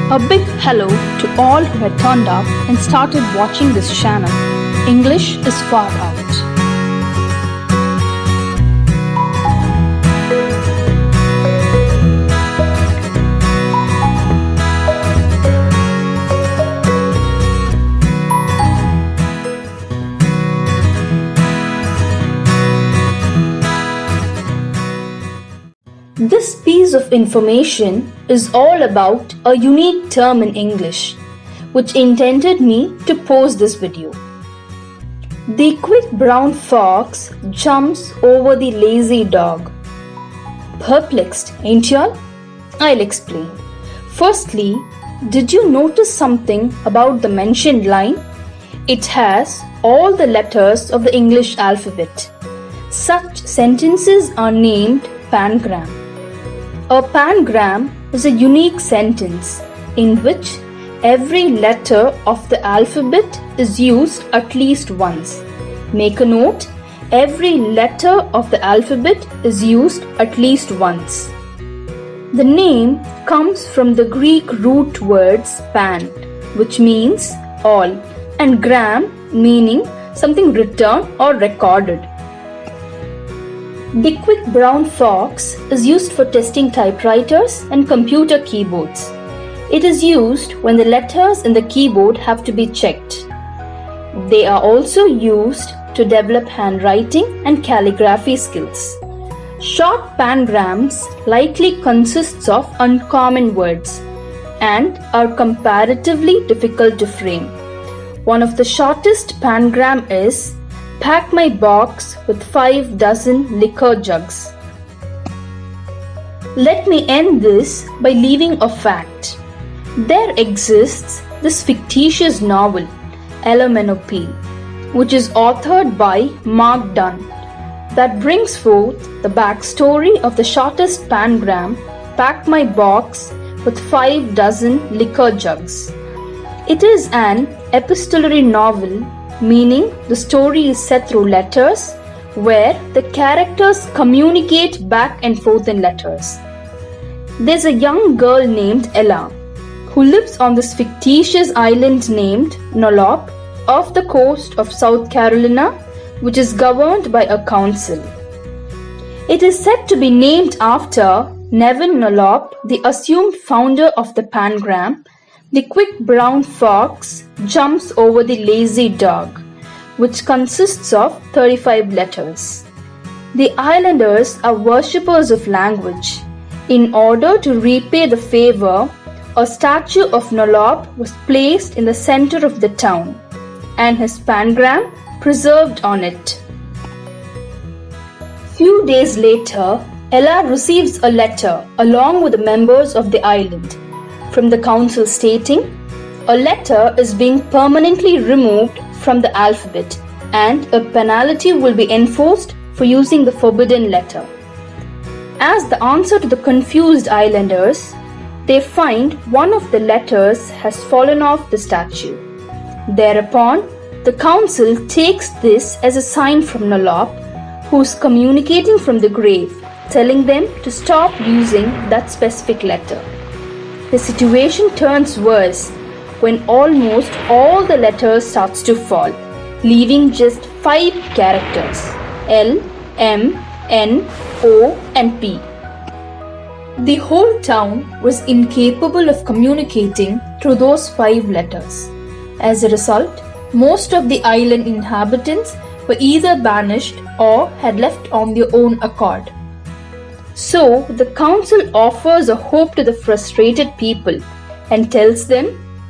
A big hello to all who had turned up and started watching this channel. English is far out. This piece of information is all about a unique term in English, which intended me to post this video. The quick brown fox jumps over the lazy dog. Perplexed, ain't y'all? I'll explain. Firstly, did you notice something about the mentioned line? It has all the letters of the English alphabet. Such sentences are named pangram. A pangram is a unique sentence in which every letter of the alphabet is used at least once. Make a note, every letter of the alphabet is used at least once. The name comes from the Greek root words pan, which means all, and gram meaning something written or recorded. The quick brown fox is used for testing typewriters and computer keyboards. It is used when the letters in the keyboard have to be checked. They are also used to develop handwriting and calligraphy skills. Short pangrams likely consists of uncommon words and are comparatively difficult to frame. One of the shortest pangram is pack my box with 5 dozen liquor jugs. Let me end this by leaving a fact. There exists this fictitious novel, L.M.N.O.P., which is authored by Mark Dunn, that brings forth the backstory of the shortest pangram, pack my box with 5 dozen liquor jugs. It is an epistolary novel, meaning the story is set through letters where the characters communicate back and forth in letters. There's a young girl named Ella who lives on this fictitious island named Nolop off the coast of South Carolina, which is governed by a council. It is said to be named after Nevin Nolop, the assumed founder of the pangram. The quick brown fox jumps over the lazy dog, which consists of 35 letters. The islanders are worshippers of language. In order to repay the favor, a statue of Nolop was placed in the center of the town, and his pangram preserved on it. Few days later, Ella receives a letter along with the members of the island from the council stating a letter is being permanently removed from the alphabet and a penalty will be enforced for using the forbidden letter. As the answer to the confused islanders, they find one of the letters has fallen off the statue. Thereupon, the council takes this as a sign from Nolop, who is communicating from the grave, telling them to stop using that specific letter. The situation turns worse when almost all the letters starts to fall, leaving just 5 characters, L, M, N, O and P. The whole town was incapable of communicating through those 5 letters. As a result, most of the island inhabitants were either banished or had left on their own accord. So, the council offers a hope to the frustrated people and tells them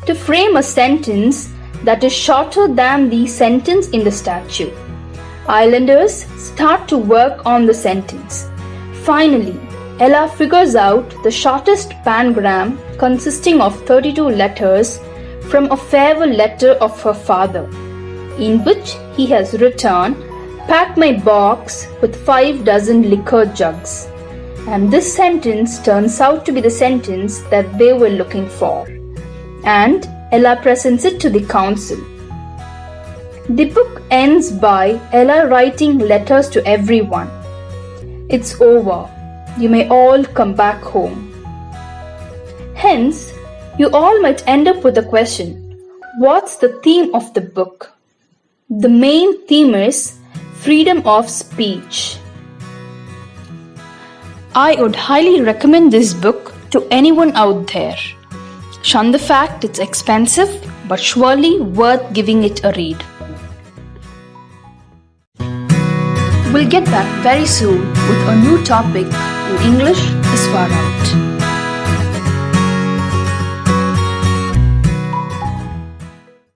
to frame a sentence that is shorter than the sentence in the statue. Islanders start to work on the sentence. Finally, Ella figures out the shortest pangram consisting of 32 letters from a farewell letter of her father, in which he has written, pack my box with 5 dozen liquor jugs. And this sentence turns out to be the sentence that they were looking for. And Ella presents it to the council. The book ends by Ella writing letters to everyone. It's over. You may all come back home. Hence, You all might end up with a question. What's the theme of the book? The main theme is freedom of speech. I would highly recommend this book to anyone out there. Shun the fact it's expensive, but surely worth giving it a read. We'll get back very soon with a new topic in English is Far Out.